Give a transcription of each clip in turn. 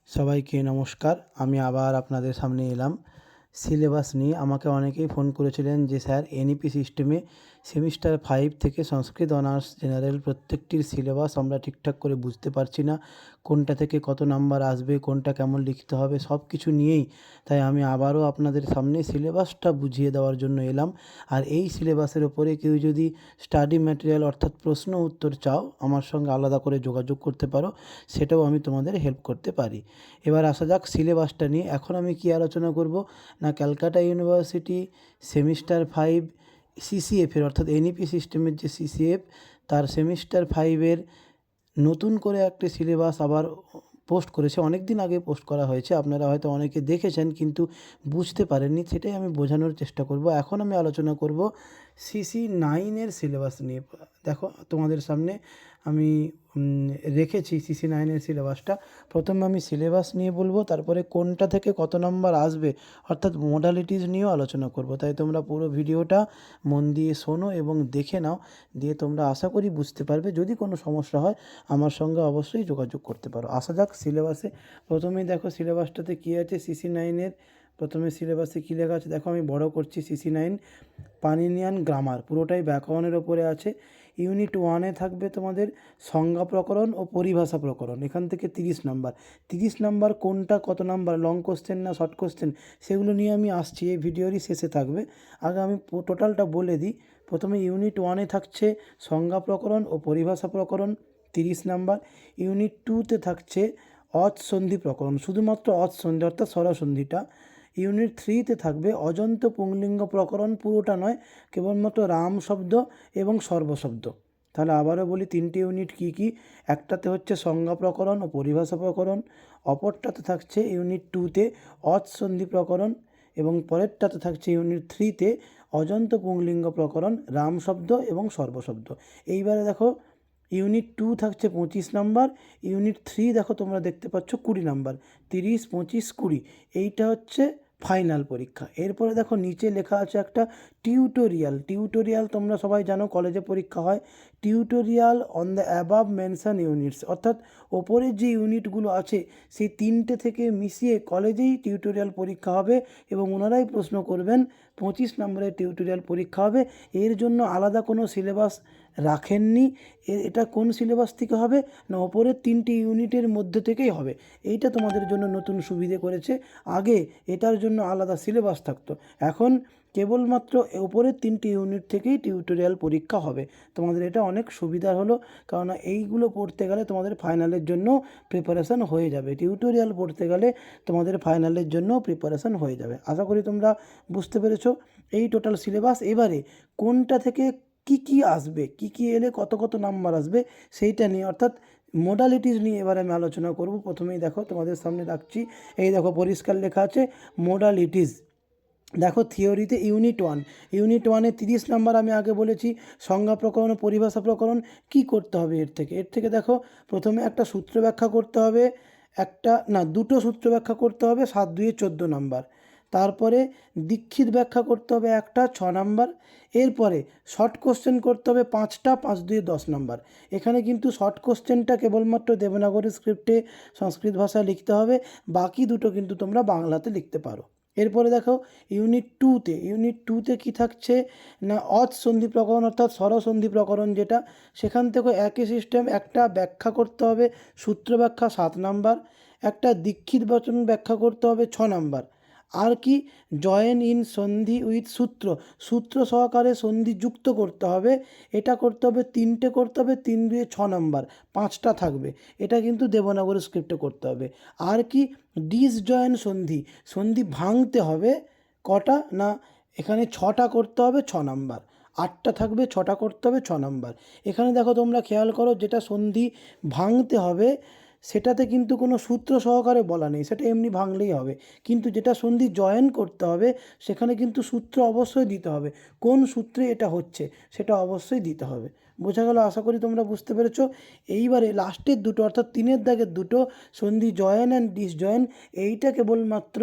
সবাইকে নমস্কার। আমি আবার আপনাদের সামনে এলাম সিলেবাস নিয়ে। আমাকে অনেকেই ফোন করেছিলেন যে স্যার এনইপি সিস্টেমে সেমিস্টার 5 থেকে সংস্কৃত অনার্স জেনারেল প্রত্যেকটির সিলেবাস আমরা ঠিকঠাক করে বুঝতে পারছি না, কোনটা থেকে কত নাম্বার আসবে, কোনটা কেমন লিখতে হবে, সব কিছু নিয়েই তাই আমি আবারও আপনাদের সামনে সিলেবাসটা বুঝিয়ে দেওয়ার জন্য এলাম। আর এই সিলেবাসের ওপরে কেউ যদি স্টাডি ম্যাটেরিয়াল অর্থাৎ প্রশ্ন উত্তর চাও, আমার সঙ্গে আলাদা করে যোগাযোগ করতে পারো, সেটাও আমি তোমাদের হেল্প করতে পারি। এবার আসা যাক সিলেবাসটা নিয়ে। এখন আমি কি আলোচনা করব না, ক্যালকাটা ইউনিভার্সিটি সেমিস্টার 5 সিসিএফের অর্থাৎ এনইপি সিস্টেমের যে সিসিএফ, তার সেমিস্টার 5-এর নতুন করে একটি সিলেবাস আবার পোস্ট করেছে। অনেক দিন আগে পোস্ট করা হয়েছে, আপনারা হয়তো অনেকে দেখেছেন কিন্তু বুঝতে পারেননি, সেটাই আমি বোঝানোর চেষ্টা করব। এখন আমি আলোচনা করব CC9-এর সিলেবাস নিয়ে। দেখো তোমাদের সামনে আমি রেখেছি CC9-এর সিলেবাসটা। প্রথমে আমি সিলেবাস নিয়ে বলবো, তারপরে কোনটা থেকে কত নাম্বার আসবে অর্থাৎ মোডালিটিস নিয়েও আলোচনা করব। তাই তোমরা পুরো ভিডিওটা মন দিয়ে শোনো এবং দেখে নাও, দিয়ে তোমরা আশা করি বুঝতে পারবে। যদি কোনো সমস্যা হয় আমার সঙ্গে অবশ্যই যোগাযোগ করতে পারো। আসা যাক সিলেবাসে। প্রথমেই দেখো সিলেবাসটাতে কী আছে CC9-এর। প্রথমে সিলেবাসে কী লেখা আছে দেখো, আমি বড় করছি। CC9 পানিনিয়ান গ্রামার, পুরোটাই ব্যাকরণের ওপরে আছে। ইউনিট 1-এ থাকবে তোমাদের সংজ্ঞা প্রকরণ ও পরিভাষা প্রকরণ। এখান থেকে 30 নাম্বার। 30 নাম্বার কোনটা কত নাম্বার, লং কোশ্চেন না শর্ট কোশ্চেন, সেগুলো নিয়ে আমি আসছি, এই ভিডিওরই শেষে থাকবে। আগে আমি টোটালটা বলে দিই। প্রথমে ইউনিট 1-এ থাকছে সংজ্ঞা প্রকরণ ও পরিভাষা প্রকরণ, 30 নাম্বার। ইউনিট 2-তে থাকছে অজ সন্ধি প্রকরণ, শুধুমাত্র অজ সন্ধি অর্থাৎ স্বরসন্ধিটা। ইউনিট 3-তে থাকবে অজন্ত পুংলিঙ্গ প্রকরণ, পুরোটা নয়, কেবলমাত্র রাম শব্দ এবং সর্বশব্দ। তাহলে আবারও বলি, 3টে ইউনিট কী কী। একটাতে হচ্ছে সংজ্ঞা প্রকরণ ও পরিভাষা প্রকরণ, অপরটাতে থাকছে ইউনিট 2-তে অজ সন্ধি প্রকরণ, এবং পরেরটাতে থাকছে ইউনিট 3-তে অজন্ত পুংলিঙ্গ প্রকরণ, রাম শব্দ এবং সর্বশব্দ। এইবারে দেখো ইউনিট 2 থাকছে 25 নাম্বার, ইউনিট 3 দেখো তোমরা দেখতে পাচ্ছ 20 নাম্বার। 30, 25, 20 এইটা হচ্ছে ফাইনাল পরীক্ষা। এরপরে দেখো নিচে লেখা আছে একটা টিউটোরিয়াল। টিউটোরিয়াল তোমরা সবাই জানো কলেজে পরীক্ষা হয়। Tutorial on the above mention units, অর্থাৎ ওপরের যে ইউনিটগুলো আছে সেই 3টে থেকে মিশিয়ে কলেজেই টিউটোরিয়াল পরীক্ষা হবে এবং ওনারাই প্রশ্ন করবেন। 25 নম্বরের টিউটোরিয়াল পরীক্ষা হবে। এর জন্য আলাদা কোনো সিলেবাস রাখেননি। এটা কোন সিলেবাস থেকে হবে না, ওপরের 3টে ইউনিটের মধ্যে থেকেই হবে। এইটা তোমাদের জন্য নতুন সুবিধে করেছে। আগে এটার জন্য আলাদা সিলেবাস থাকতো, এখন কেবলমাত্র ওপরের 3টে ইউনিট থেকেই টিউটোরিয়াল পরীক্ষা হবে। তোমাদের এটা অনেক সুবিধা হলো, কারণ এইগুলো পড়তে গেলে তোমাদের ফাইনালের জন্য প্রিপারেশান হয়ে যাবে। টিউটোরিয়াল পড়তে গেলে তোমাদের ফাইনালের জন্য প্রিপারেশান হয়ে যাবে। আশা করি তোমরা বুঝতে পেরেছো এই টোটাল সিলেবাস। এবারে কোনটা থেকে কি কি আসবে, কি কি এলে কত কত নাম্বার আসবে সেইটা নিয়ে, অর্থাৎ মোডালিটিস নিয়ে এবারে আমি আলোচনা করব। প্রথমেই দেখো তোমাদের সামনে রাখছি, এই দেখো পরিষ্কার লেখা আছে মোডালিটিস। দেখো থিওরিতে ইউনিট 1, ইউনিট 1-এ 30 নাম্বার। আমি আগে বলেছি সংজ্ঞা প্রকরণ ও পরিভাষা প্রকরণ। কী করতে হবে এর থেকে দেখো, প্রথমে একটা সূত্র ব্যাখ্যা করতে হবে, দুটো সূত্র ব্যাখ্যা করতে হবে, 7-2-এ 14 নাম্বার। তারপরে দীক্ষিত ব্যাখ্যা করতে হবে একটা, 6 নাম্বার। এরপরে শর্ট কোশ্চেন করতে হবে 5টা, 5-2-এ 10 নাম্বার। এখানে কিন্তু শর্ট কোশ্চেনটা কেবলমাত্র দেবনাগরী স্ক্রিপ্টে সংস্কৃত ভাষায় লিখতে হবে, বাকি দুটো কিন্তু তোমরা বাংলাতে লিখতে পারো। এরপরে দেখো ইউনিট 2-তে কী থাকছে না, অজ সন্ধি প্রকরণ অর্থাৎ স্বরসন্ধি প্রকরণ যেটা, সেখান থেকে একই সিস্টেম। একটা ব্যাখ্যা করতে হবে, সূত্র ব্যাখ্যা 7 নাম্বার। একটা দীক্ষিত বচন ব্যাখ্যা করতে হবে 6 নাম্বার। আর কি, জয়েন ইন সন্ধি উইথ সূত্র, সূত্র সহকারে সন্ধি যুক্ত করতে হবে। এটা করতে হবে 3টে করতে হবে, 3-2-এ 6 নাম্বার, 5টা থাকবে। এটা কিন্তু দেবনাগরী স্ক্রিপ্টে করতে হবে। আর কি, ডিসজয়েন সন্ধি, সন্ধি ভাঙতে হবে কটা না, এখানে 6টা করতে হবে, 6 নাম্বার। 8টা থাকবে, 6টা করতে হবে, 6 নাম্বার। এখানে দেখো তোমরা খেয়াল করো, যেটা সন্ধি ভাঙতে হবে সেটাতে কিন্তু কোনো সূত্র সহকারে বলা নেই, সেটা এমনি ভাঙলেই হবে। কিন্তু যেটা সন্ধি জয়েন করতে হবে সেখানে কিন্তু সূত্র অবশ্যই দিতে হবে, কোন সূত্রে এটা হচ্ছে সেটা অবশ্যই দিতে হবে। বোঝা গেল? আশা করি তোমরা বুঝতে পেরেছো। এইবারে লাস্টের দুটো অর্থাৎ 3-এর দাগের দুটো সন্ধি জয়েন অ্যান্ড ডিসজয়েন, এইটা কেবলমাত্র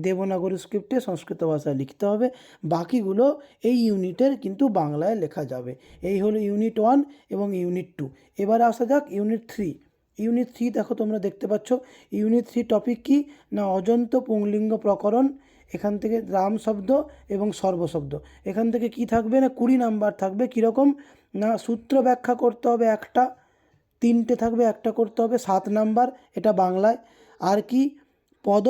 দেবনাগরী স্ক্রিপ্টে সংস্কৃত ভাষায় লিখতে হবে, বাকিগুলো এই ইউনিটের কিন্তু বাংলায় লেখা যাবে। এই হলো ইউনিট 1 এবং ইউনিট 2। এবারে আসা যাক ইউনিট 3। ইউনিট 3 দেখো তোমরা দেখতে পাচ্ছ, ইউনিট 3 টপিক কি না অজন্ত পুংলিঙ্গ প্রকরণ। এখান থেকে রাম শব্দ এবং সর্বশব্দ। এখান থেকে কি থাকবে না 20 নাম্বার থাকবে। কীরকম না সূত্র ব্যাখ্যা করতে হবে একটা, 3টে থাকবে, একটা করতে হবে 7 নাম্বার, এটা বাংলায়। আর কি পদ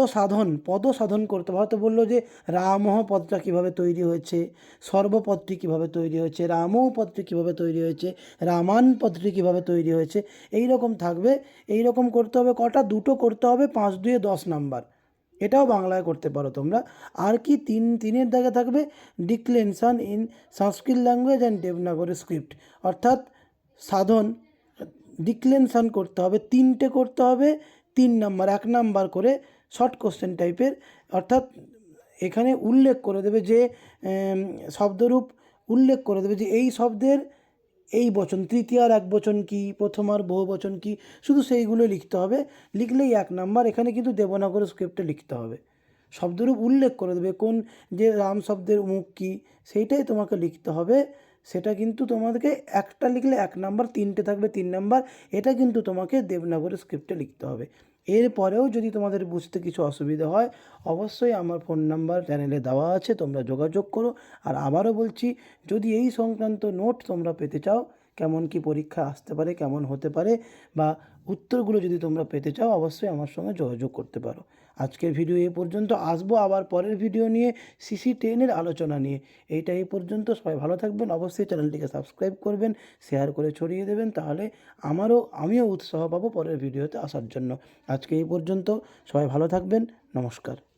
সাধন করতে হবে। হয়তো বললো যে রামহ পদটা কীভাবে তৈরি হয়েছে, সর্বপদটি কীভাবে তৈরি হয়েছে, রামও পদটি কীভাবে তৈরি হয়েছে, রামান পদটি কীভাবে তৈরি হয়েছে, এই রকম থাকবে। এই রকম করতে হবে কটা, 2টো করতে হবে, 5 2 10 নাম্বার। এটাও বাংলায় করতে পারো তোমরা। আর কি 3-3 দাগে থাকবে declension in Sanskrit language and Devanagari script, অর্থাৎ সাধন ডিক্লেনশন করতে হবে, 3টে করতে হবে, 3 নাম্বার, 1 নাম্বার করে শর্ট কোশ্চেন টাইপের। অর্থাৎ এখানে উল্লেখ করে দেবে যে শব্দরূপ উল্লেখ করে দেবে যে এই শব্দের এই বচন, তৃতীয়ার একবচন কী, প্রথমার বহুবচন কী, শুধু সেইগুলো লিখতে হবে। লিখলেই 1 নাম্বার। এখানে কিন্তু দেবনাগরী স্ক্রিপ্টে লিখতে হবে, শব্দরূপ উল্লেখ করে দেবে কোন যে রাম শব্দের মুখ কী, সেইটাই তোমাকে লিখতে হবে। সেটা কিন্তু তোমাদেরকে একটা লিখলে 1 নাম্বার, 3টে থাকবে 3 নাম্বার। এটা কিন্তু তোমাকে দেবনাগরী স্ক্রিপ্টে লিখতে হবে। এরপরেও যদি তোমাদের বুঝতে কিছু অসুবিধা হয়, অবশ্যই আমার ফোন নাম্বার চ্যানেলে দেওয়া আছে, তোমরা যোগাযোগ করো। আর আবারও বলছি, যদি এই সংক্রান্ত নোট তোমরা পেতে চাও, কেমন কি পরীক্ষা আসতে পারে, কেমন হতে পারে, বা উত্তরগুলো যদি তোমরা পেতে চাও, অবশ্যই আমার সঙ্গে যোগাযোগ করতে পারো। আজকের ভিডিও এই পর্যন্ত। আসবো আবার পরের ভিডিও নিয়ে, CC10 আলোচনা নিয়ে। এইটা এই পর্যন্ত। সবাই ভালো থাকবেন। অবশ্যই চ্যানেলটিকে সাবস্ক্রাইব করবেন, শেয়ার করে ছড়িয়ে দেবেন, তাহলে আমিও উৎসাহ পাবো পরের ভিডিওতে আসার জন্য। আজকে এই পর্যন্ত। সবাই ভালো থাকবেন। নমস্কার।